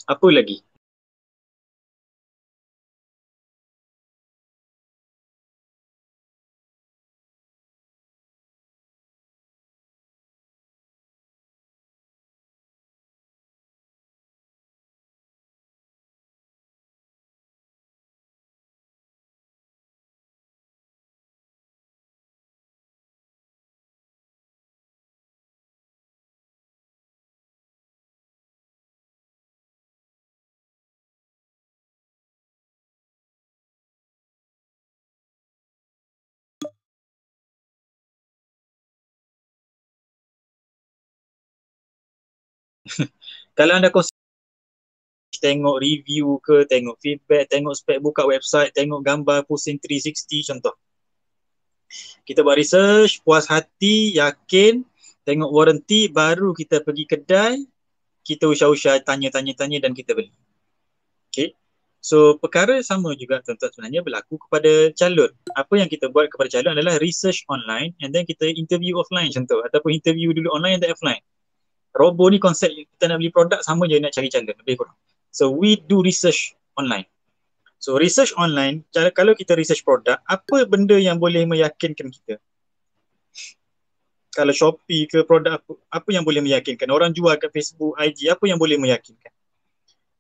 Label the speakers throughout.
Speaker 1: Apa lagi? Kalau anda kongsi, tengok review ke, tengok feedback, tengok spek, buka website, tengok gambar pusing 360 contoh. Kita buat research, puas hati, yakin, tengok warranty, baru kita pergi kedai, kita usah-usah tanya-tanya-tanya dan kita beli. Okay. So, perkara sama juga tuan-tuan sebenarnya berlaku kepada calon. Apa yang kita buat kepada calon adalah research online and then kita interview offline contoh. Ataupun interview dulu online dan offline. Robo ni konsep kita nak beli produk sama je nak cari calon. Lebih kurang. So, we do research online. So, research online, kalau kita research produk, apa benda yang boleh meyakinkan kita? Kalau Shopee ke produk apa yang boleh meyakinkan? Orang jual kat Facebook, IG, apa yang boleh meyakinkan?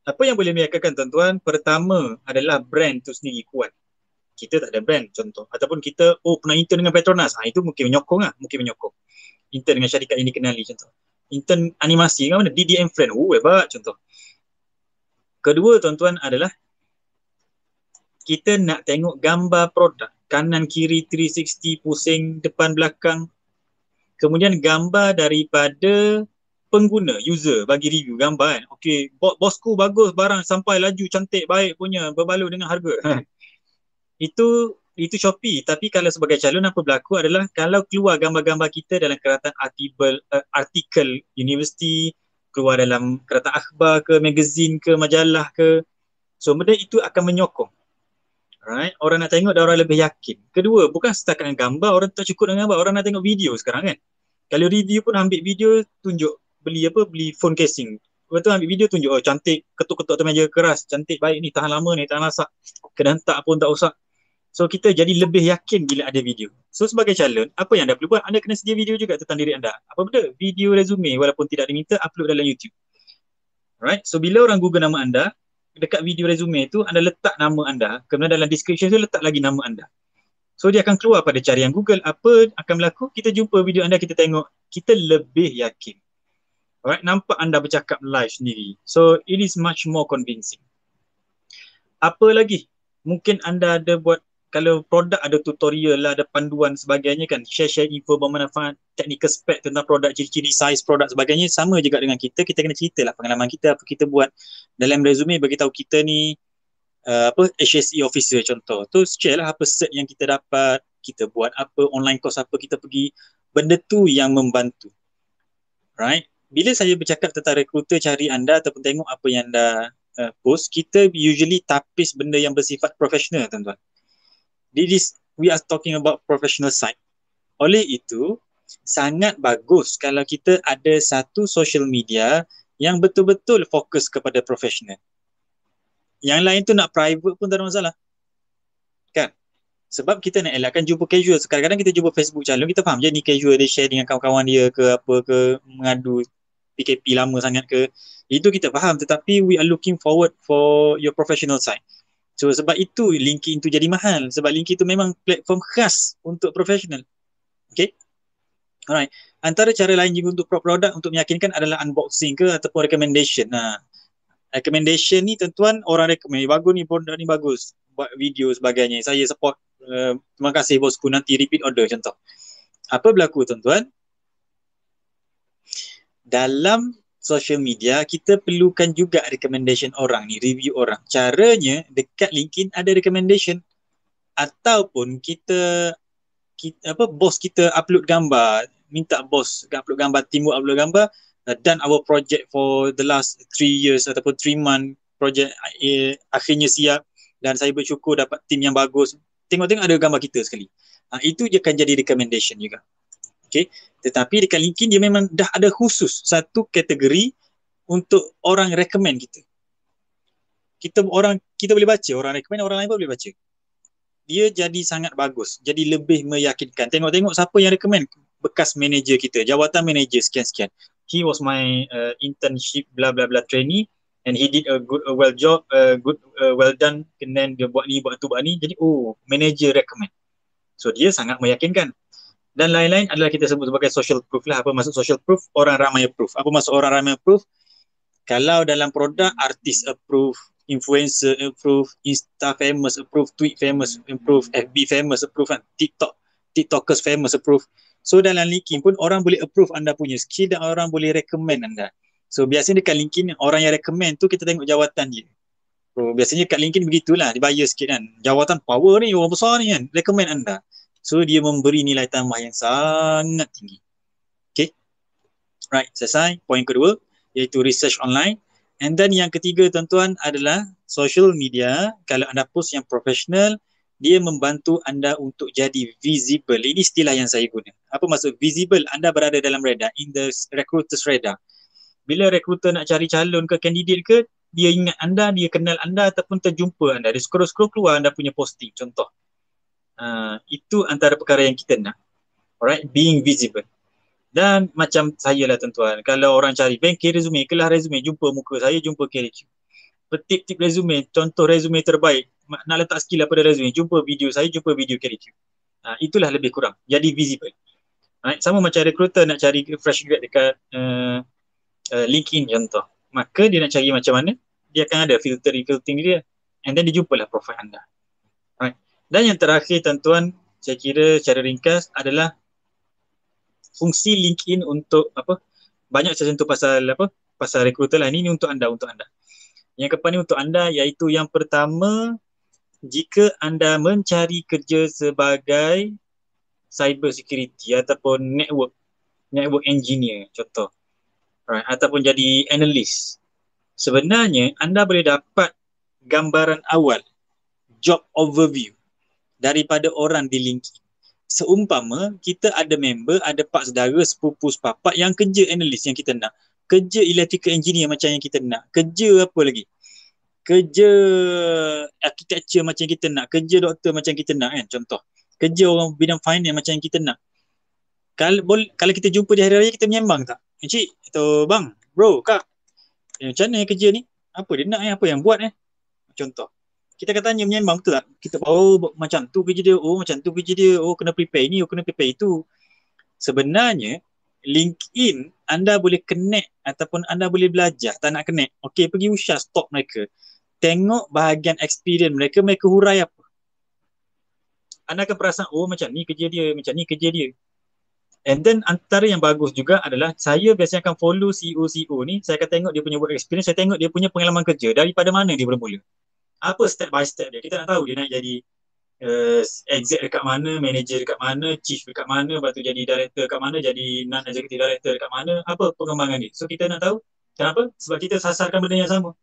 Speaker 1: Apa yang boleh meyakinkan tuan-tuan? Pertama adalah brand tu sendiri kuat. Kita tak ada brand contoh. Ataupun kita, pernah intern dengan Petronas. Itu mungkin menyokong lah. Mungkin menyokong. Intern dengan syarikat ini dikenali contoh. Intern animasi dengan mana? DDM Friend. Hebat contoh. Kedua tuan-tuan adalah kita nak tengok gambar produk. Kanan kiri 360 pusing depan belakang. Kemudian gambar daripada pengguna, user bagi review gambar kan. Okey, bosku bagus barang sampai laju cantik baik punya berbaloi dengan harga. itu Shopee. Tapi kalau sebagai calon apa berlaku adalah kalau keluar gambar-gambar kita dalam keratan artikel universiti, keluar dalam keratan akhbar ke, magazine ke, majalah ke. So benda itu akan menyokong. Alright, orang nak tengok dan orang lebih yakin. Kedua, bukan setakat dengan gambar, orang tak cukup dengan gambar, orang nak tengok video sekarang kan. Kalau review pun ambil video, tunjuk beli phone casing. Lepas tu ambil video tunjuk, cantik, ketuk-ketuk atas meja keras, cantik, baik ni, tahan lama ni, tahan masak. Kena hentak pun tak usah. So kita jadi lebih yakin bila ada video. So sebagai calon, apa yang anda perlu buat? Anda kena sedia video juga tentang diri anda. Apa benda? Video resume walaupun tidak diminta, upload dalam YouTube. Alright, so bila orang Google nama anda, dekat video resume tu anda letak nama anda, kemudian dalam description tu letak lagi nama anda. So dia akan keluar pada carian Google. Apa akan berlaku? Kita jumpa video anda, kita tengok, kita lebih yakin. Alright, nampak anda bercakap live sendiri. So it is much more convincing. Apa lagi? Mungkin anda ada buat, kalau produk ada tutorial lah, ada panduan sebagainya kan, share info bermanfaat, technical spec tentang produk, ciri-ciri size produk sebagainya, sama juga dengan kita kena cerita lah pengalaman kita, apa kita buat dalam resume, bagi tahu kita ni HSE officer contoh. Tu share lah apa cert yang kita dapat, kita buat apa, online course apa kita pergi, benda tu yang membantu. Right? Bila saya bercakap tentang recruiter cari anda ataupun tengok apa yang anda post, kita usually tapis benda yang bersifat profesional tuan-tuan. We are talking about professional side. Oleh itu, sangat bagus kalau kita ada satu social media yang betul-betul fokus kepada profesional. Yang lain tu nak private pun tak ada masalah. Kan? Sebab kita nak elakkan jumpa casual. Kadang-kadang kita jumpa Facebook calon, kita faham je ni casual, dia share dengan kawan-kawan dia ke apa ke, mengadu PKP lama sangat ke. Itu kita faham, tetapi we are looking forward for your professional side. So sebab itu LinkedIn tu jadi mahal. Sebab LinkedIn tu memang platform khas untuk profesional. Okay? Alright. Antara cara lain juga untuk produk untuk meyakinkan adalah unboxing ke ataupun recommendation. Recommendation ni tuan-tuan, orang recommend, bagus ni, produk ni bagus, buat video sebagainya, saya support, terima kasih bosku, nanti repeat order contoh. Apa berlaku tuan-tuan? Dalam social media, kita perlukan juga recommendation orang ni, review orang. Caranya, dekat LinkedIn ada recommendation. Ataupun bos kita upload gambar, minta bos upload gambar, teamwork upload gambar, done our project for the last 3 years ataupun 3 month project, akhirnya siap dan saya bersyukur dapat team yang bagus. Tengok-tengok ada gambar kita sekali. Itu je akan jadi recommendation juga. Okay. Tetapi dekat LinkedIn dia memang dah ada khusus satu kategori untuk orang recommend kita. kita boleh baca, orang recommend, orang lain pun boleh baca. Dia jadi sangat bagus, jadi lebih meyakinkan. Tengok-tengok siapa yang recommend, bekas manager kita, jawatan manager sekian-sekian. He was my internship bla bla bla trainee and he did a good well job, well done, and then dia buat ni, buat tu, buat ni. Jadi manager recommend. So dia sangat meyakinkan. Dan lain-lain adalah kita sebut sebagai social proof lah. Apa maksud social proof? Orang ramai approve. Apa maksud orang ramai approve? Kalau dalam produk, artis approve, influencer approve, Insta famous approve, tweet famous approve, FB famous approve, kan? TikTokers famous approve. So dalam LinkedIn pun orang boleh approve anda punya skill dan orang boleh recommend anda. So biasanya dekat LinkedIn, orang yang recommend tu kita tengok jawatan dia. So biasanya kat LinkedIn begitulah, dibayar sikit kan. Jawatan power ni, orang besar ni kan, recommend anda. So dia memberi nilai tambah yang sangat tinggi. Okay. Right, selesai. Poin kedua, iaitu research online. And then yang ketiga tuan-tuan adalah social media. Kalau anda post yang profesional, dia membantu anda untuk jadi visible. Ini istilah yang saya guna. Apa maksud visible? Anda berada dalam radar, in the recruiter's radar. Bila recruiter nak cari calon ke candidate ke, dia ingat anda, dia kenal anda ataupun terjumpa anda. Dia scroll-scroll keluar anda punya posting, contoh. Itu antara perkara yang kita nak. Alright, being visible. Dan macam saya lah tuan-tuan, kalau orang cari bangkit resume, kelas resume, jumpa muka saya, jumpa KRQ. Tip-tip resume, contoh resume terbaik, nak letak skill pada resume, jumpa video saya, jumpa video KRQ. Itulah lebih kurang, jadi visible. Right? Sama macam recruiter nak cari fresh grad dekat LinkedIn contoh. Maka dia nak cari macam mana, dia akan ada filtering dia, and then dia jumpalah profile anda. Right? Dan yang terakhir tuan-tuan, saya kira secara ringkas adalah fungsi LinkedIn untuk apa? Banyak saya sentuh pasal apa? Pasal recruiter lah. Ini untuk anda, untuk anda. Yang keempat ni untuk anda, iaitu yang pertama, jika anda mencari kerja sebagai cyber security ataupun network engineer contoh, right, ataupun jadi analyst, sebenarnya anda boleh dapat gambaran awal, job overview daripada orang di LinkedIn. Seumpama kita ada member, ada pak saudara, sepupu, sepapak yang kerja analis yang kita nak, kerja electrical engineer macam yang kita nak, kerja apa lagi, kerja architecture macam yang kita nak, kerja doktor macam yang kita nak kan, contoh, kerja orang bidang finance macam yang kita nak. Kalau kita jumpa di hari raya, kita menyembang tak? Encik, atau bang, bro, kak, macam mana kerja ni? Apa dia nak, apa yang buat contoh. Kita akan tanya menyembang, betul tak? Kita macam tu kerja dia, macam tu kerja dia, kena prepare ni, kena prepare itu. Sebenarnya LinkedIn anda boleh connect ataupun anda boleh belajar. Tak nak connect, okey, pergi usah stop mereka, tengok bahagian experience mereka hurai apa. Anda akan perasan, macam ni kerja dia, macam ni kerja dia. And then antara yang bagus juga adalah saya biasanya akan follow CEO ni. Saya akan tengok dia punya work experience, saya tengok dia punya pengalaman kerja, daripada mana dia bermula, apa step by step dia. Kita nak tahu dia nak jadi exec dekat mana, manager dekat mana, chief dekat mana, lepas tu jadi director dekat mana, jadi non-executive director dekat mana, apa pengembangan dia. So kita nak tahu. Kenapa? Sebab kita sasarkan benda yang sama.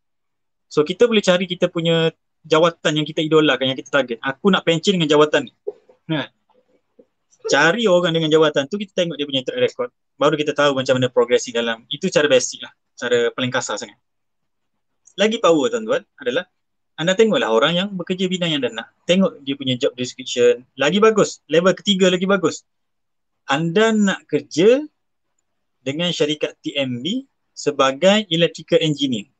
Speaker 1: So kita boleh cari kita punya jawatan yang kita idolakan, yang kita target. Aku nak pencen dengan jawatan ni. Cari orang dengan jawatan tu, kita tengok dia punya track record, baru kita tahu macam mana progresi dalam. Itu cara basic lah, cara paling kasar sangat. Lagi power tuan-tuan adalah anda tengoklah orang yang bekerja bidang yang anda nak. Tengok dia punya job description. Lagi bagus, level ketiga lagi bagus. Anda nak kerja dengan syarikat TMB sebagai electrical engineer,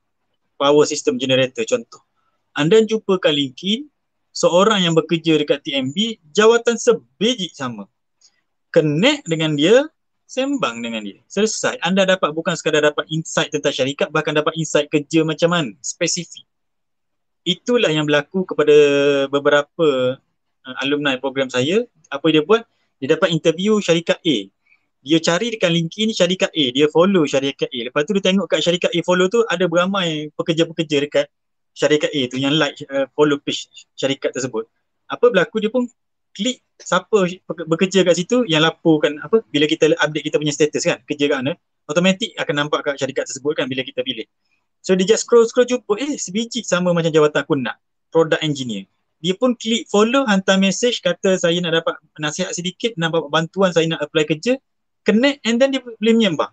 Speaker 1: power system generator contoh. Anda jumpa kat LinkedIn seorang yang bekerja dekat TMB, jawatan sebiji sama. Connect dengan dia, sembang dengan dia. Selesai. Anda dapat bukan sekadar dapat insight tentang syarikat, bahkan dapat insight kerja macam mana, spesifik. Itulah yang berlaku kepada beberapa alumni program saya. Apa dia buat? Dia dapat interview syarikat A. Dia cari dekat LinkedIn syarikat A, dia follow syarikat A. Lepas tu dia tengok kat syarikat A follow tu ada beramai pekerja-pekerja dekat syarikat A tu yang like follow page syarikat tersebut. Apa berlaku, dia pun klik siapa bekerja kat situ yang laporkan apa, bila kita update kita punya status kan, kerja kat mana, automatik akan nampak kat syarikat tersebut kan bila kita pilih. So dia just scroll jumpa, sebiji sama macam jawatan aku nak, product engineer. Dia pun klik follow, hantar message kata saya nak dapat nasihat sedikit, nak dapat bantuan, saya nak apply kerja, connect, and then dia boleh menyembang.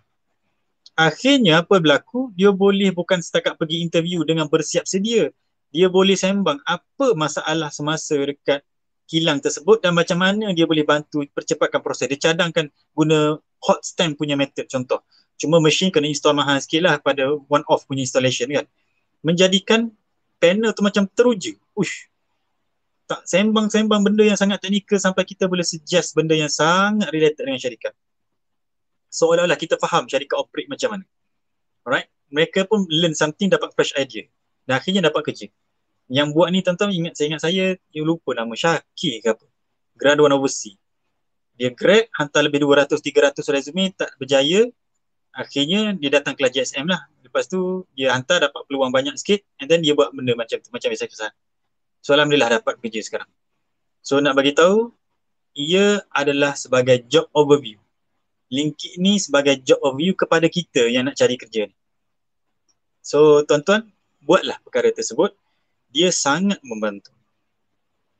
Speaker 1: Akhirnya apa berlaku, dia boleh bukan setakat pergi interview dengan bersiap sedia, Dia boleh sembang apa masalah semasa dekat kilang tersebut dan macam mana dia boleh bantu percepatkan proses. Dia cadangkan guna hot stamp punya method contoh. Cuma mesin kena install mahal sikit lah pada one off punya installation kan. Menjadikan panel tu macam teruja. Ush, tak sembang-sembang benda yang sangat teknikal sampai kita boleh suggest benda yang sangat related dengan syarikat. Seolah-olah kita faham syarikat operate macam mana. Alright? Mereka pun learn something, dapat fresh idea. Dan akhirnya dapat kerja. Yang buat ni tuan-tuan ingat saya, you lupa nama Syakir ke apa. Graduan overseas. Dia grad, hantar lebih 200-300 resume, tak berjaya. Akhirnya dia datang kelas JSM lah. Lepas tu dia hantar dapat peluang banyak sikit and then dia buat benda macam tu, macam biasa-biasa. So Alhamdulillah dapat kerja sekarang. So nak bagi tahu, ia adalah sebagai job overview. LinkedIn ni sebagai job overview kepada kita yang nak cari kerja ni. So tuan-tuan, buatlah perkara tersebut. Dia sangat membantu.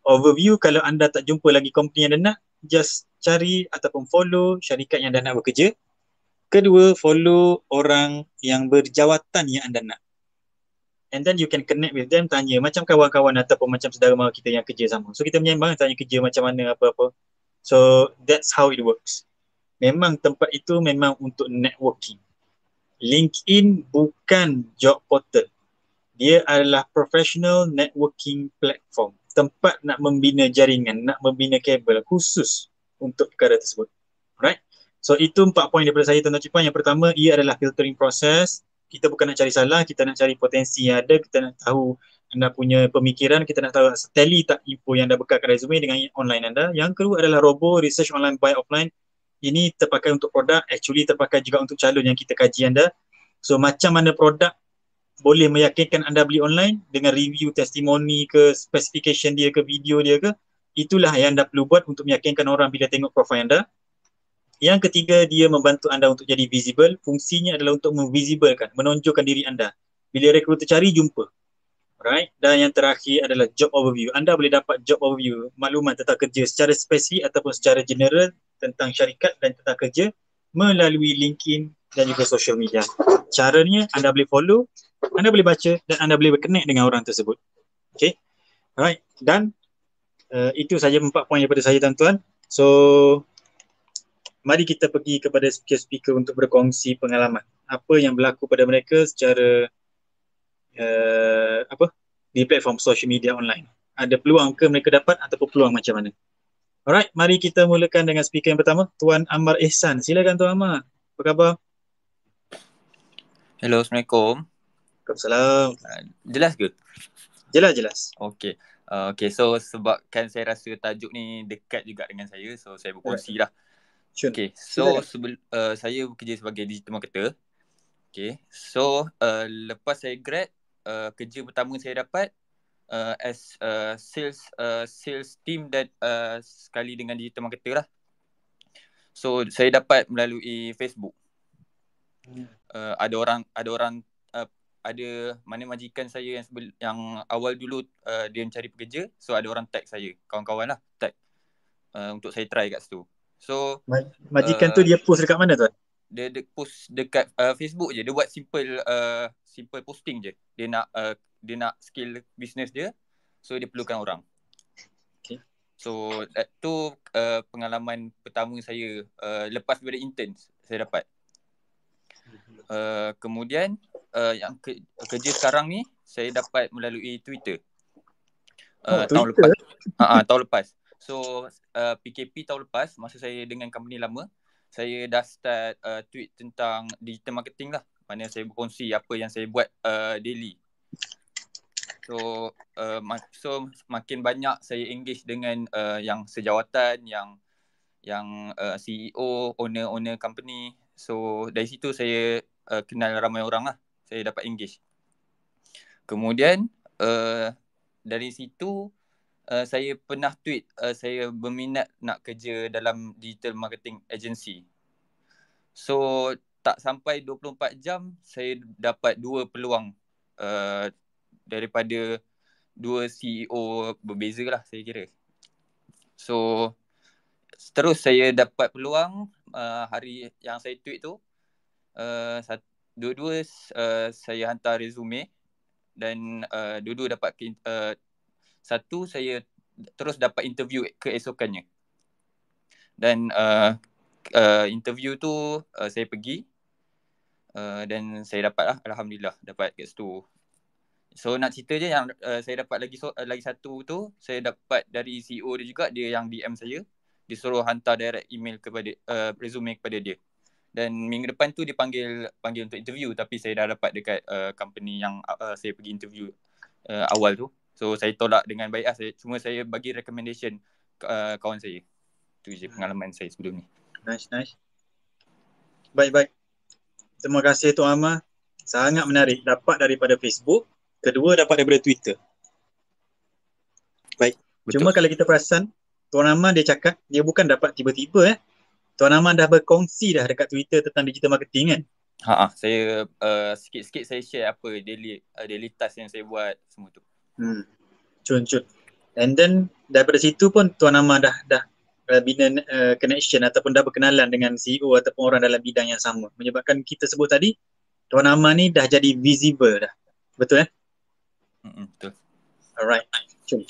Speaker 1: Overview, kalau anda tak jumpa lagi company yang anda nak, just cari ataupun follow syarikat yang anda nak bekerja. Kedua, follow orang yang berjawatan yang anda nak. And then you can connect with them, tanya macam kawan-kawan ataupun macam saudara mara kita yang kerja sama. So kita menyembang, tanya kerja macam mana, apa-apa. So that's how it works. Memang tempat itu memang untuk networking. LinkedIn bukan job portal. Dia adalah professional networking platform. Tempat nak membina jaringan, nak membina kabel khusus untuk perkara tersebut. Alright? So itu 4 poin daripada saya, tuan-tuan Cik Puan. Yang pertama, ia adalah filtering process. Kita bukan nak cari salah, kita nak cari potensi yang ada, kita nak tahu anda punya pemikiran, kita nak tahu tally tak info yang anda bekalkan resume dengan online anda. Yang kedua adalah robo, research online, buy offline. Ini terpakai untuk produk, actually terpakai juga untuk calon yang kita kaji anda. So macam mana produk boleh meyakinkan anda beli online dengan review, testimoni ke, specification dia ke, video dia ke, itulah yang anda perlu buat untuk meyakinkan orang bila tengok profil anda. Yang ketiga, dia membantu anda untuk jadi visible. Fungsinya adalah untuk memvisiblekan, menonjolkan diri anda. Bila rekruter cari, jumpa. Alright. Dan yang terakhir adalah job overview. Anda boleh dapat job overview, maklumat tentang kerja secara spesifik ataupun secara general tentang syarikat dan tentang kerja melalui LinkedIn dan juga social media. Caranya, anda boleh follow, anda boleh baca dan anda boleh berconnect dengan orang tersebut. Okay. Alright. Dan itu saja 4 poin daripada saya, tuan-tuan. So, mari kita pergi kepada speaker-speaker untuk berkongsi pengalaman. Apa yang berlaku pada mereka secara di platform social media online. Ada peluang ke mereka dapat ataupun peluang macam mana? Alright, mari kita mulakan dengan speaker yang pertama, Tuan Ammar Ihsan. Silakan Tuan Ammar. Apa khabar?
Speaker 2: Hello, Assalamualaikum.
Speaker 1: Waalaikumsalam.
Speaker 2: Jelas ke?
Speaker 1: Jelas.
Speaker 2: Okay. Okay, so sebabkan saya rasa tajuk ni dekat juga dengan saya, so saya berkongsi lah.
Speaker 1: Sure.
Speaker 2: Okay, so saya bekerja sebagai digital marketer. Okay, so lepas saya grad, kerja pertama saya dapat as sales team dan sekali dengan digital marketer lah. So saya dapat melalui Facebook. Ada mana majikan saya yang awal dulu dia mencari pekerja, so ada orang tag saya, kawan-kawan lah tag untuk saya try kat situ. So
Speaker 1: majikan tu dia post dekat mana tuan?
Speaker 2: Dia post dekat Facebook je. Dia buat simple posting je. Dia nak scale business dia, so dia perlukan orang.
Speaker 1: Okay.
Speaker 2: So tu pengalaman pertama saya lepas daripada intern saya dapat. Kemudian yang kerja sekarang ni saya dapat melalui Twitter. Tahun lepas. So PKP tahun lepas, masa saya dengan company lama, saya dah start tweet tentang digital marketing lah. Mana saya berkongsi apa yang saya buat daily. So makin banyak saya engage dengan yang sejawatan, yang CEO, owner company. So dari situ saya kenal ramai orang lah. Saya dapat engage. Kemudian dari situ saya pernah tweet saya berminat nak kerja dalam digital marketing agency. So tak sampai 24 jam saya dapat 2 peluang daripada 2 CEO berbeza lah saya kira. So terus saya dapat peluang hari yang saya tweet tu, dua-dua saya hantar resume dan dua-dua dapat satu saya terus dapat interview keesokannya. Dan interview tu saya pergi dan saya dapat lah, alhamdulillah dapat kat situ. So nak cerita je yang saya dapat lagi satu tu, saya dapat dari CEO dia juga, dia yang DM saya, dia suruh hantar direct email kepada resume kepada dia. Dan minggu depan tu dia panggil untuk interview, tapi saya dah dapat dekat company yang saya pergi interview awal tu. So saya tolak dengan baik lah. Saya bagi recommendation kawan saya. Itu je pengalaman saya sebelum ni.
Speaker 1: Nice. Baik. Terima kasih Tuan Amar. Sangat menarik. Dapat daripada Facebook. Kedua dapat daripada Twitter. Baik. Betul. Cuma kalau kita perasan, Tuan Amar dia cakap dia bukan dapat tiba-tiba. Tuan Amar dah berkongsi dah dekat Twitter tentang digital marketing kan?
Speaker 2: Saya sikit-sikit saya share apa daily task yang saya buat semua tu.
Speaker 1: Cun. And then daripada situ pun Tuan Amar dah bina connection ataupun dah berkenalan dengan CEO ataupun orang dalam bidang yang sama. Menyebabkan kita sebut tadi, Tuan Amar ni dah jadi visible dah. Betul
Speaker 2: Betul.
Speaker 1: Alright. Cun.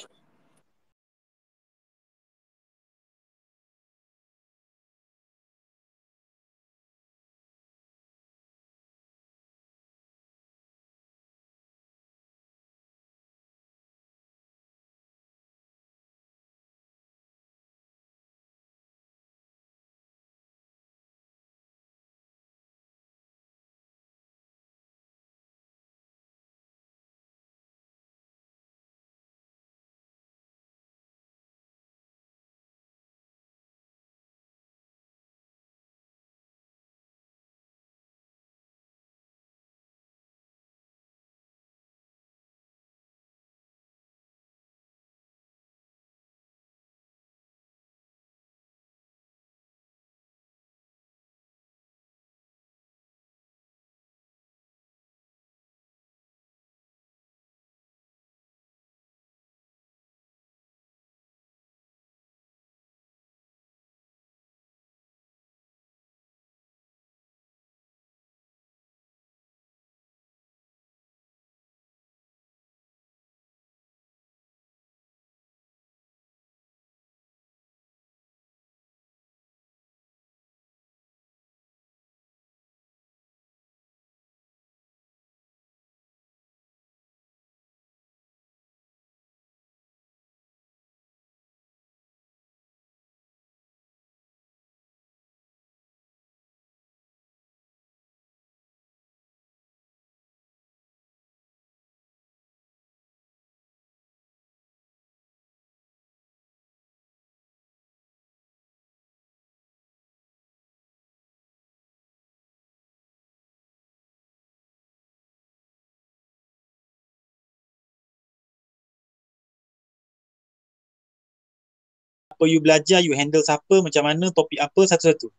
Speaker 1: Apa you belajar, you handle siapa, macam mana, topik apa, satu-satu.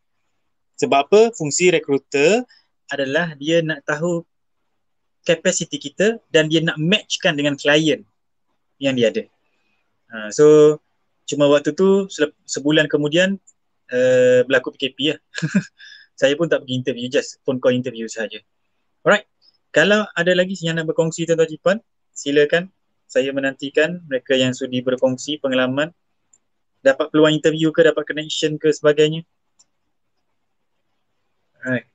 Speaker 1: Sebab apa? Fungsi recruiter adalah dia nak tahu capacity kita dan dia nak matchkan dengan klien yang dia ada. So, cuma waktu tu sebulan kemudian berlaku PKP lah. Saya pun tak pergi interview, just phone call interview sahaja. Alright. Kalau ada lagi yang nak berkongsi Tuan-Tuan Cipuan, silakan. Saya menantikan mereka yang sudi berkongsi pengalaman, dapat peluang interview ke, dapat connection ke sebagainya. Alright.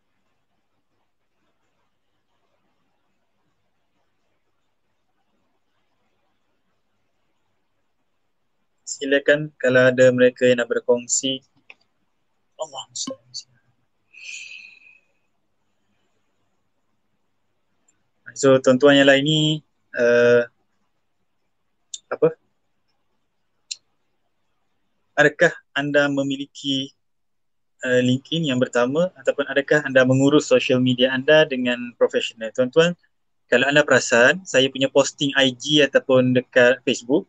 Speaker 1: Silakan kalau ada mereka yang nak berkongsi. Allah. So tuan-tuan yang lain ni adakah anda memiliki LinkedIn yang pertama ataupun adakah anda mengurus social media anda dengan profesional? Tuan-tuan, kalau anda perasan, saya punya posting IG ataupun dekat Facebook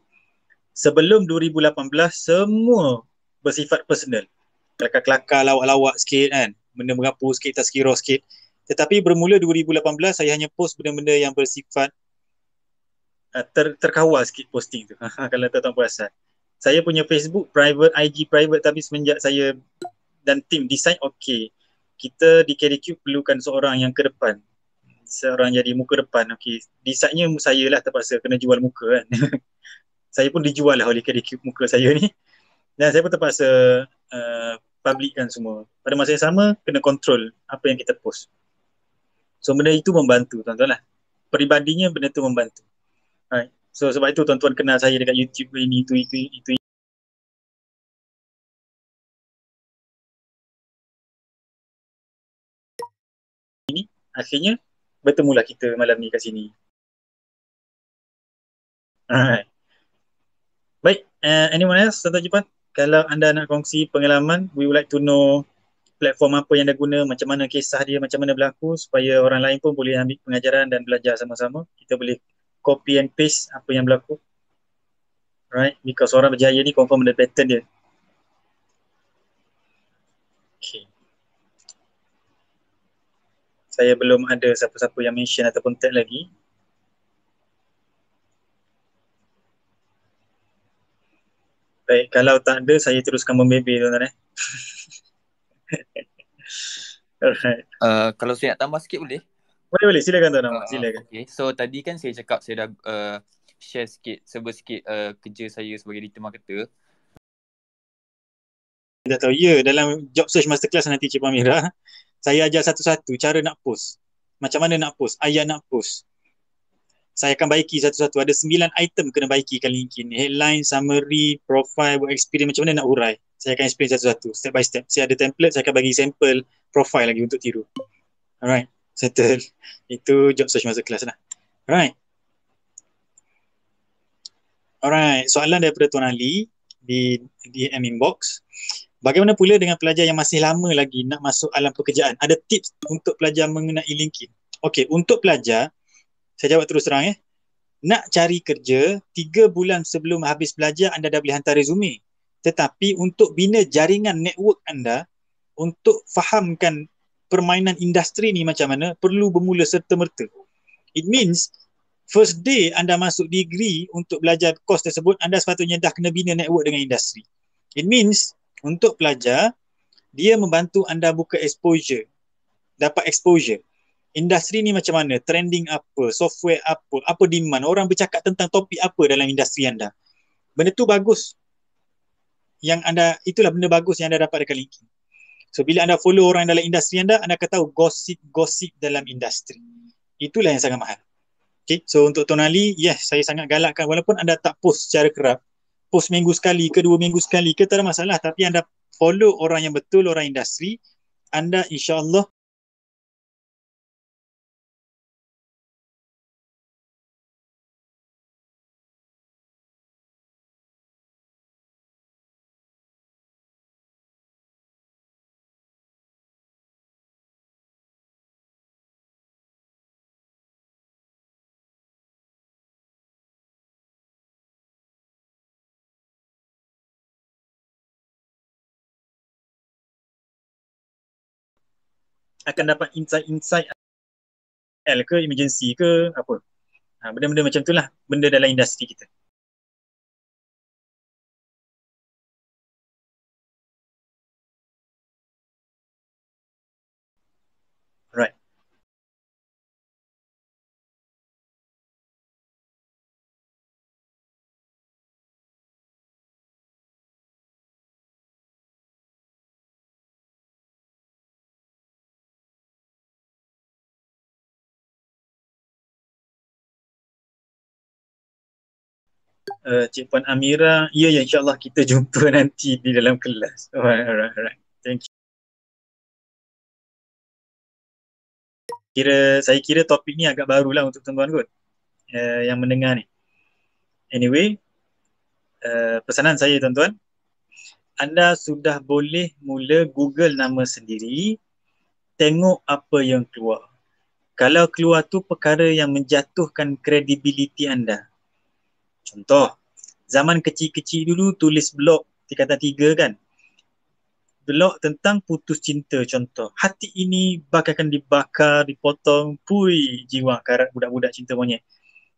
Speaker 1: sebelum 2018 semua bersifat personal. Kelakar-kelakar, lawak-lawak sikit kan, benda merapu sikit, tazkirah sikit. Tetapi bermula 2018 saya hanya post benda-benda yang bersifat terkawal sikit posting tu. Kalau tuan-tuan perasan. Saya punya Facebook private, IG private, tapi semenjak saya dan tim decide, okay, kita di KDQ perlukan seorang yang ke depan. seorang jadi muka depan. Okay, decide-nya saya lah terpaksa kena jual muka kan. Saya pun dijual lah oleh kedai muka saya ni. Dan saya pun terpaksa publikkan semua. Pada masa yang sama, kena control apa yang kita post. So benda itu membantu tuan-tuan lah. Peribadinya benda itu membantu. Right. So sebab itu tuan-tuan kenal saya dekat YouTube ini, itu. Akhirnya bertemulah kita malam ni kat sini. Alright. Baik, anyone else, Tuan-Tuan Jipan? Kalau anda nak kongsi pengalaman, we would like to know platform apa yang anda guna, macam mana kisah dia, macam mana berlaku, supaya orang lain pun boleh ambil pengajaran dan belajar sama-sama. Kita boleh copy and paste apa yang berlaku. Right, because orang berjaya ni confirm ada pattern dia. Okay. Saya belum ada siapa-siapa yang mention ataupun tag lagi. Baik, kalau tak ada, saya teruskan membebel tuan-tuan. Alright.
Speaker 2: Kalau saya nak tambah sikit boleh?
Speaker 1: Boleh, silakan tuan Ahmad, silakan.
Speaker 2: Okay, so tadi kan saya cakap saya dah share sikit, serba sikit kerja saya sebagai digital marketer.
Speaker 1: Dah tahu, ya, dalam job search masterclass nanti Cik Pamira, saya ajar satu-satu cara nak post. Macam mana nak post, ayat nak post. Saya akan baiki satu-satu. Ada 9 item kena baikikan LinkedIn. Headline, summary, profile, work experience, macam mana nak urai. Saya akan explain satu-satu, step by step. Saya ada template, saya akan bagi sampel profile lagi untuk tiru. Alright, settle. Itu job search masterclass lah. Alright. Alright, soalan daripada Tuan Ali di DM inbox. Bagaimana pula dengan pelajar yang masih lama lagi nak masuk alam pekerjaan? Ada tips untuk pelajar mengenai LinkedIn? Okey, untuk pelajar, saya jawab terus terang nak cari kerja 3 bulan sebelum habis belajar anda dah boleh hantar resume. Tetapi untuk bina jaringan network anda, untuk fahamkan permainan industri ni macam mana, perlu bermula serta-merta. It means first day anda masuk degree untuk belajar course tersebut, anda sepatutnya dah kena bina network dengan industri. It means untuk pelajar, dia membantu anda buka exposure, dapat exposure. Industri ni macam mana, trending apa, software apa demand, orang bercakap tentang topik apa dalam industri anda. Benda tu bagus. Yang anda, itulah benda bagus yang anda dapat dekat LinkedIn. So bila anda follow orang dalam industri anda akan tahu gosip-gosip dalam industri. Itulah yang sangat mahal. Okay, so untuk Tuan Ali, yes, saya sangat galakkan walaupun anda tak post secara kerap, post minggu sekali ke 2 minggu sekali ke, tak ada masalah, tapi anda follow orang yang betul, orang industri, anda insya-Allah akan dapat insight ke emergency ke apa. Benda-benda macam itulah, benda dalam industri kita. Right. Cik Puan Amira, ya insya-Allah kita jumpa nanti di dalam kelas. Alright. Thank you. Saya kira topik ni agak barulah untuk tuan-tuan kot, yang mendengar ni. Anyway, pesanan saya tuan-tuan, anda sudah boleh mula Google nama sendiri, tengok apa yang keluar. Kalau keluar tu perkara yang menjatuhkan kredibiliti anda. Contoh, zaman kecil-kecil dulu tulis blog tingkatan 3 kan. Blog tentang putus cinta contoh. Hati ini bakal dibakar, dipotong, pui jiwa karat budak-budak cinta monyet.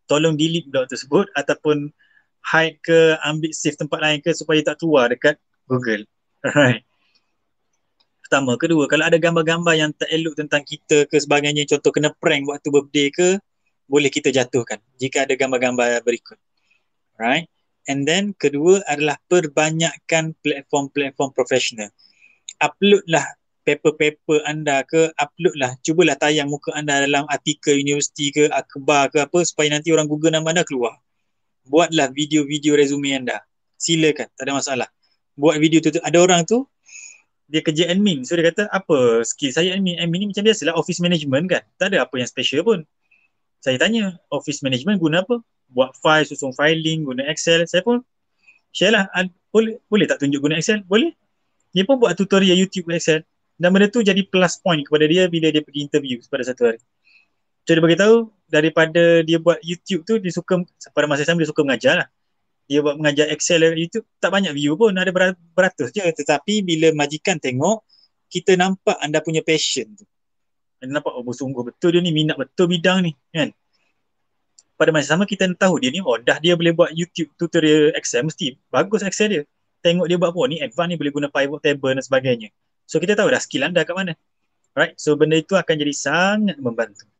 Speaker 1: Tolong delete blog tersebut ataupun hide ke, ambil save tempat lain ke supaya tak keluar dekat Google. Alright. pertama. Kedua, kalau ada gambar-gambar yang tak elok tentang kita ke sebagainya, contoh kena prank waktu birthday ke, boleh kita jatuhkan jika ada gambar-gambar berikut. Right? And then kedua adalah perbanyakkan platform-platform profesional. Uploadlah paper-paper anda ke, uploadlah, cubalah tayang muka anda dalam artikel universiti ke, akhbar ke apa, supaya nanti orang Google nama anda keluar. Buatlah video-video resume anda. Silakan, tak ada masalah. Buat video tu, ada orang tu dia kerja admin. So dia kata, apa skill saya admin? Admin ni macam biasalah office management kan. Tak ada apa yang special pun. Saya tanya, office management guna apa? Buat file, susun filing, guna Excel. Saya pun share lah. Boleh tak tunjuk guna Excel? Boleh. Dia pun buat tutorial YouTube Excel. Dan benda tu jadi plus point kepada dia bila dia pergi interview pada satu hari. So dia beritahu, daripada dia buat YouTube tu, dia suka, pada masa sama dia suka mengajar lah. Dia buat mengajar Excel YouTube, tak banyak view pun, ada beratus je. Tetapi bila majikan tengok, kita nampak anda punya passion tu. Anda nampak, oh sungguh betul dia ni, minat betul bidang ni kan. Pada masa sama kita tahu dia ni, oh dah dia boleh buat YouTube tutorial Excel, mesti bagus Excel dia. Tengok dia buat apa, ni advance ni, boleh guna pivot table dan sebagainya. So kita tahu dah skill anda kat mana. Right, so benda itu akan jadi sangat membantu.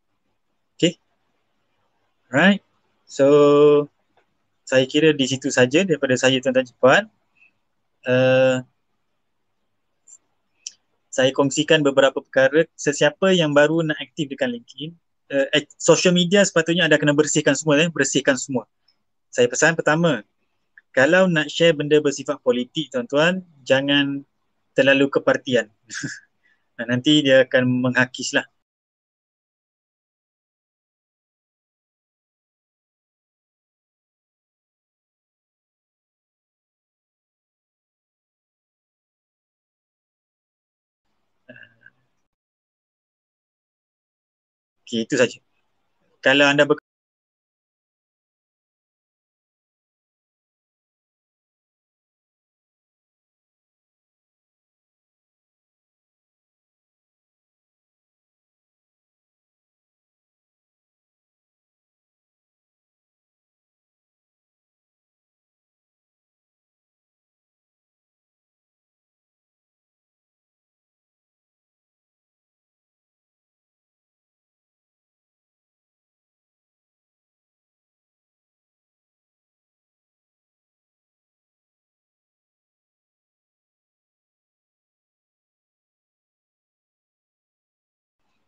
Speaker 1: Okay. Right, so saya kira di situ saja daripada saya, tuan-tuan cepat. Saya kongsikan beberapa perkara. Sesiapa yang baru nak aktif dengan LinkedIn, social media sepatutnya anda kena bersihkan semua. Bersihkan semua. Saya pesan pertama, kalau nak share benda bersifat politik, tuan-tuan, jangan terlalu kepartian. Nanti dia akan menghakis lah. Okay, itu saja. Kalau anda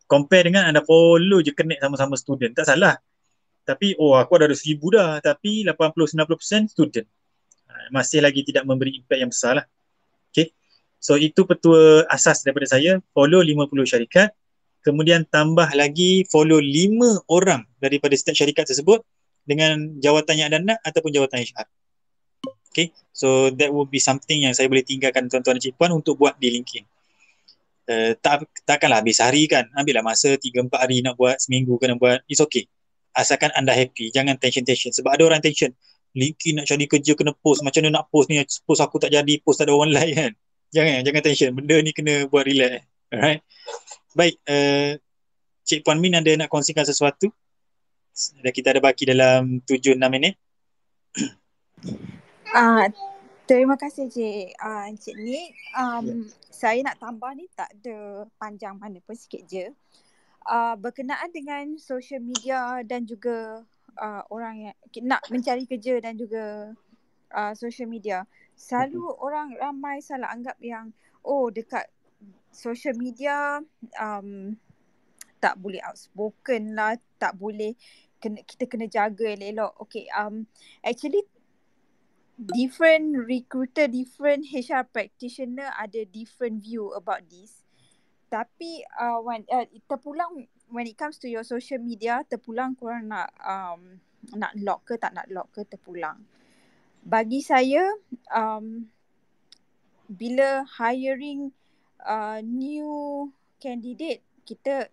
Speaker 1: compare dengan anda follow je connect sama-sama student, tak salah. Tapi aku ada 1,000 dah, tapi 80-90% student. Masih lagi tidak memberi impact yang besar lah. Okay. So itu petua asas daripada saya, follow 50 syarikat, kemudian tambah lagi follow 5 orang daripada setiap syarikat tersebut dengan jawatan yang anda nak ataupun jawatan HR. Okay. So that will be something yang saya boleh tinggalkan tuan-tuan dan cikgu untuk buat di LinkedIn. Takkanlah habis hari kan, ambillah masa 3-4 hari nak buat, seminggu kena buat, it's okay. Asalkan anda happy, jangan tension. Sebab ada orang tension, LinkedIn nak cari kerja kena post, macam mana nak post ni, post aku tak jadi, post tak ada orang like kan. Jangan tension, benda ni kena buat relax. Alright. Baik, Cik Puan Min ada nak kongsikan sesuatu? Kita ada baki dalam 7-6 minit.
Speaker 3: Terima kasih Cik Nick. Saya nak tambah ni tak ada panjang mana pun, sikit je. Berkenaan dengan social media dan juga orang yang nak mencari kerja dan juga social media. Selalu orang ramai salah anggap yang dekat social media tak boleh outspoken lah, tak boleh, kita kena jaga elok-elok. Okay, actually different recruiter, different HR practitioner ada different view about this. Tapi terpulang when it comes to your social media, terpulang korang nak lock ke tak nak lock ke, terpulang. Bagi saya, bila hiring new candidate, kita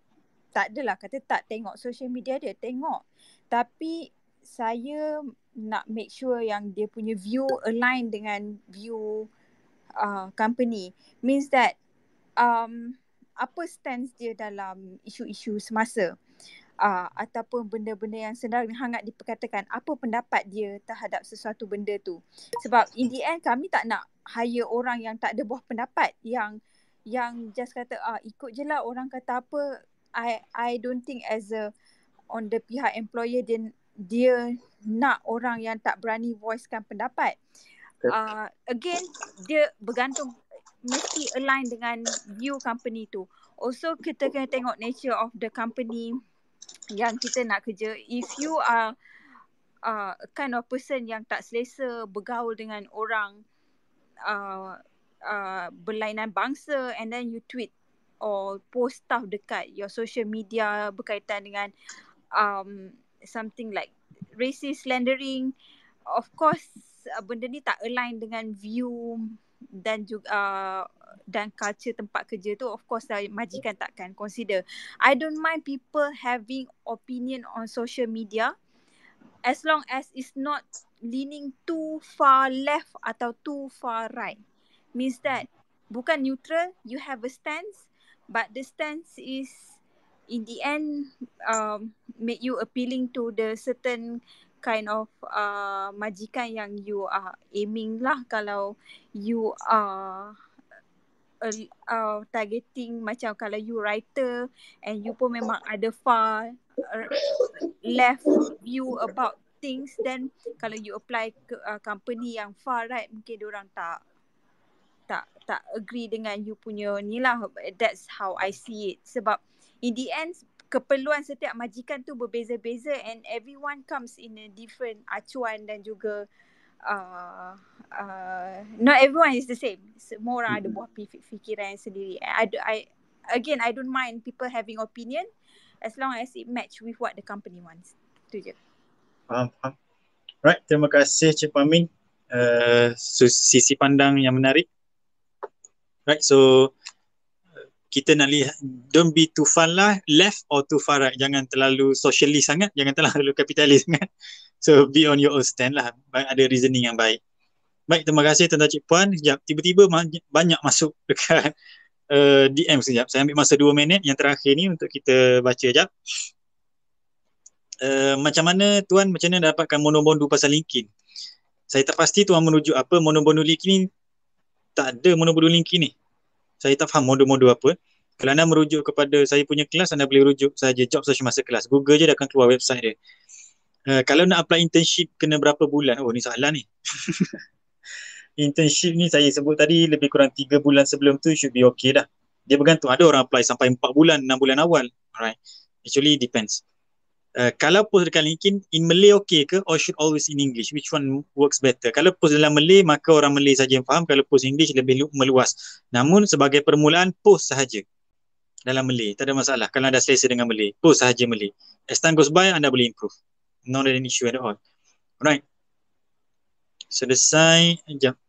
Speaker 3: tak adalah kata tak tengok social media dia, tengok. Tapi saya nak make sure yang dia punya view align dengan view company. Means that apa stance dia dalam isu-isu semasa, ataupun benda-benda yang sedang hangat diperkatakan, apa pendapat dia terhadap sesuatu benda tu. Sebab in the end kami tak nak hire orang yang tak ada buah pendapat, yang yang just kata ikut je lah orang kata apa. I don't think as a on the pihak employer dia nak orang yang tak berani voicekan pendapat. Again, dia bergantung, mesti align dengan view company tu. Also kita kena tengok nature of the company yang kita nak kerja. If you are kind of person yang tak selesa bergaul dengan orang berlainan bangsa, and then you tweet or post stuff dekat your social media berkaitan dengan something like racist slandering, of course benda ni tak align dengan view dan juga dan culture tempat kerja tu, of course majikan takkan consider. I don't mind people having opinion on social media as long as it's not leaning too far left atau too far right. Means that bukan neutral, you have a stance, but the stance is in the end make you appealing to the certain kind of majikan yang you are aiming lah. Kalau you are targeting, macam kalau you writer and you pun memang ada far left view about things, then kalau you apply ke company yang far right, mungkin diorang tak agree dengan you punya ni lah. That's how I see it. Sebab in the end keperluan setiap majikan tu berbeza-beza, and everyone comes in a different acuan dan juga not everyone is the same. Semua orang ada buah fikiran yang sendiri. I don't mind people having opinion as long as it match with what the company wants. Tu je.
Speaker 1: Faham. Right, terima kasih Cik Amin. Sisi pandang yang menarik. Right, so kita nak lihat, don't be too far left or too far right. Jangan terlalu socialist sangat, jangan terlalu kapitalis sangat. So be on your own stand lah. Ada reasoning yang baik. Baik, terima kasih Tuan Cik Puan. Sekejap, tiba-tiba banyak masuk dekat DM sekejap. Saya ambil masa 2 minit yang terakhir ni untuk kita baca sekejap. Macam mana Tuan, macam mana dapatkan mono-mono pasal LinkedIn? Saya tak pasti Tuan merujuk apa mono-mono LinkedIn. Tak ada mono-mono LinkedIn ni. Saya tak faham modo-modo apa. Kalau anda merujuk kepada saya punya kelas, anda boleh rujuk saja job search masa kelas. Google je dah akan keluar website dia. Kalau nak apply internship kena berapa bulan? Oh, ni soalan ni. Internship ni saya sebut tadi lebih kurang 3 bulan sebelum tu should be okay dah. Dia bergantung. Ada orang apply sampai 4 bulan, 6 bulan awal. Alright. Actually depends. Kalau post dekat LinkedIn, in Malay okay ke, or should always in English? Which one works better? Kalau post dalam Malay, maka orang Malay saja yang faham. Kalau post English lebih meluas. Namun sebagai permulaan, post sahaja dalam Malay. Tak ada masalah. Kalau anda selesa dengan Malay, post sahaja Malay. As time goes by, anda boleh improve. Not an issue at all. Alright. Selesai. Sekejap.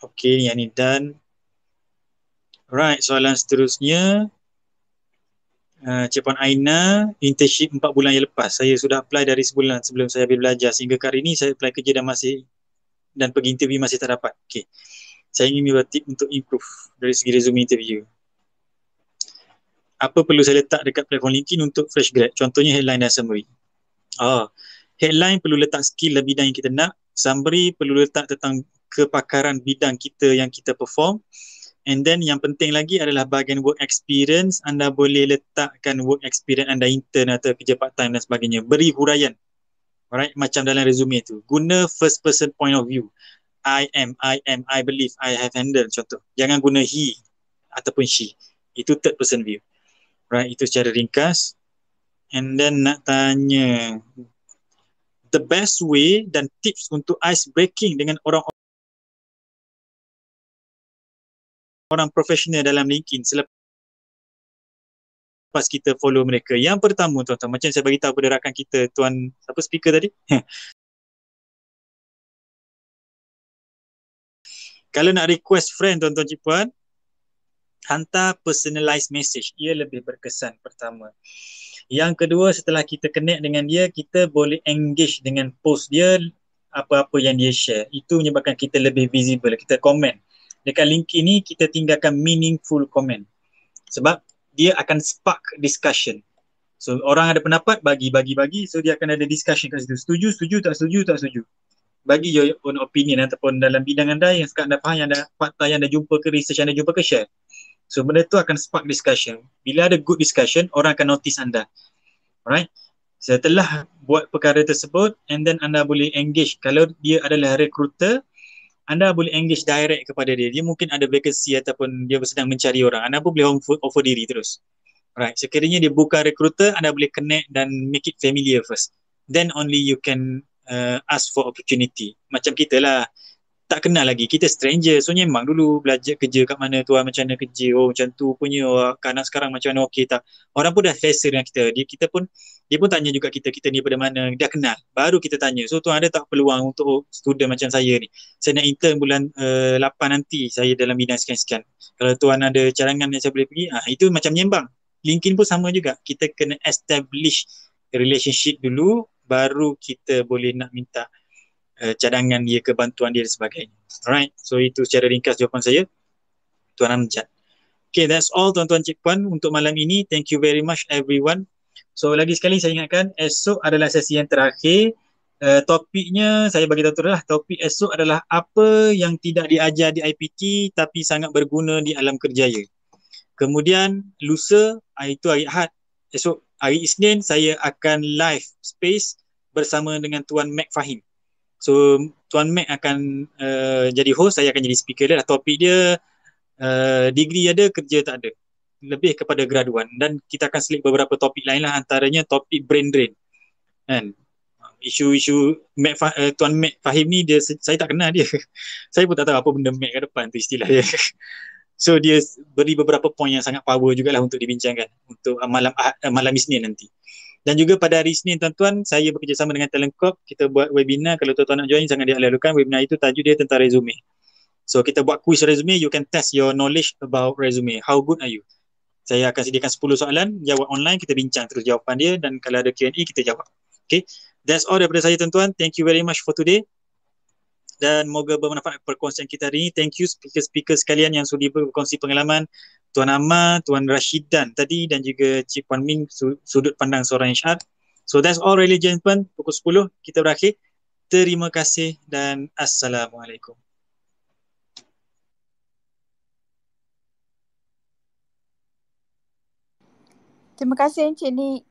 Speaker 1: Okay, yang ni done. Alright, soalan seterusnya. Cik Puan Aina, internship 4 bulan yang lepas. Saya sudah apply dari sebulan sebelum saya habis belajar. Sehingga hari ini saya apply kerja dan pergi interview masih tak dapat. Okay. Saya ingin minta tip untuk improve dari segi resume interview. Apa perlu saya letak dekat platform LinkedIn untuk fresh grad? Contohnya headline dan summary. Headline perlu letak skill dan bidang yang kita nak. Summary perlu letak tentang kepakaran bidang kita yang kita perform. And then yang penting lagi adalah bahagian work experience. Anda boleh letakkan work experience anda intern atau kerja part time dan sebagainya. Beri huraian. Alright, macam dalam resume tu. Guna first person point of view. I am, I believe, I have handled, contoh. Jangan guna he ataupun she. Itu third person view. Right, itu secara ringkas. And then nak tanya, the best way dan tips untuk ice breaking dengan orang profesional dalam LinkedIn selepas kita follow mereka. Yang pertama tuan-tuan, macam saya bagi tahu pada rakan kita, tuan apa speaker tadi? Kalau nak request friend tuan-tuan Cik Puan, hantar personalized message. Ia lebih berkesan pertama. Yang kedua, setelah kita connect dengan dia, kita boleh engage dengan post dia, apa-apa yang dia share. Itu menyebabkan kita lebih visible. Kita komen. Dekat LinkedIn ni, kita tinggalkan meaningful comment. Sebab dia akan spark discussion. So, orang ada pendapat, bagi. So, dia akan ada discussion kat situ. Setuju, tak setuju. Bagi your own opinion ataupun dalam bidang anda yang sekarang anda faham, yang anda fakta yang anda jumpa ke, research yang anda jumpa ke, share. So benda tu akan spark discussion. Bila ada good discussion, orang akan notice anda. Alright. Setelah buat perkara tersebut, and then anda boleh engage. Kalau dia adalah recruiter, anda boleh engage direct kepada dia. Dia mungkin ada vacancy ataupun dia sedang mencari orang. Anda pun boleh offer diri terus. Alright. Sekiranya dia bukan recruiter, anda boleh connect dan make it familiar first. Then only you can ask for opportunity. Macam kita lah. Tak kenal lagi, kita stranger, so nyembang dulu belajar kerja kat mana tuan, macam mana kerja, oh macam tu punya, kanak sekarang macam mana, okey tak. Orang pun dah selesa dengan kita, dia pun tanya juga kita ni daripada mana, dah kenal, baru kita tanya. So tuan ada tak peluang untuk student macam saya ni, saya nak intern bulan 8 nanti, saya dalam bidang sekian-sekian, kalau tuan ada cadangan yang saya boleh pergi, itu macam nyembang. LinkedIn pun sama juga, kita kena establish relationship dulu, baru kita boleh nak minta cadangan dia ke bantuan dia dan sebagainya. Alright, so itu secara ringkas jawapan saya, Tuan Amjad. Okay, that's all tuan-tuan cik puan untuk malam ini. Thank you very much everyone. So lagi sekali saya ingatkan, esok adalah sesi yang terakhir. Topiknya saya bagi tahu terus lah, topik esok adalah apa yang tidak diajar di IPT tapi sangat berguna di alam kerjaya. Kemudian lusa, itu hari Ahad. Esok hari Isnin saya akan live space bersama dengan Tuan Mac Fahim. So Tuan Mac akan jadi host, saya akan jadi speaker dia. Topik dia degree ada, kerja tak ada, lebih kepada graduan. Dan kita akan selip beberapa topik lain lah, antaranya topik brain drain kan. Isu-isu Tuan Mac Fahim ni, saya tak kenal dia. Saya pun tak tahu apa benda Mac kat depan tu istilah dia. So dia beri beberapa poin yang sangat power jugalah untuk dibincangkan untuk malam Isnin nanti. Dan juga pada hari Isnin tuan-tuan, saya bekerjasama dengan Talent Corp, kita buat webinar. Kalau tuan-tuan nak join, jangan dialihkan. Webinar itu tajuk dia tentang resume. So kita buat quiz resume, you can test your knowledge about resume. How good are you? Saya akan sediakan 10 soalan, jawab online, kita bincang terus jawapan dia, dan kalau ada Q&A kita jawab. Okay, that's all daripada saya tuan-tuan. Thank you very much for today. Dan moga bermanfaat perkongsian kita hari ini. Thank you speaker-speaker sekalian yang sudi berkongsi pengalaman. Tuan Amma, Tuan Rashidan tadi, dan juga Cik Puan Ming, sudut pandang seorang HR. So that's all really gentlemen. Pukul 10 kita berakhir. Terima kasih dan Assalamualaikum.
Speaker 3: Terima kasih Encik Nik.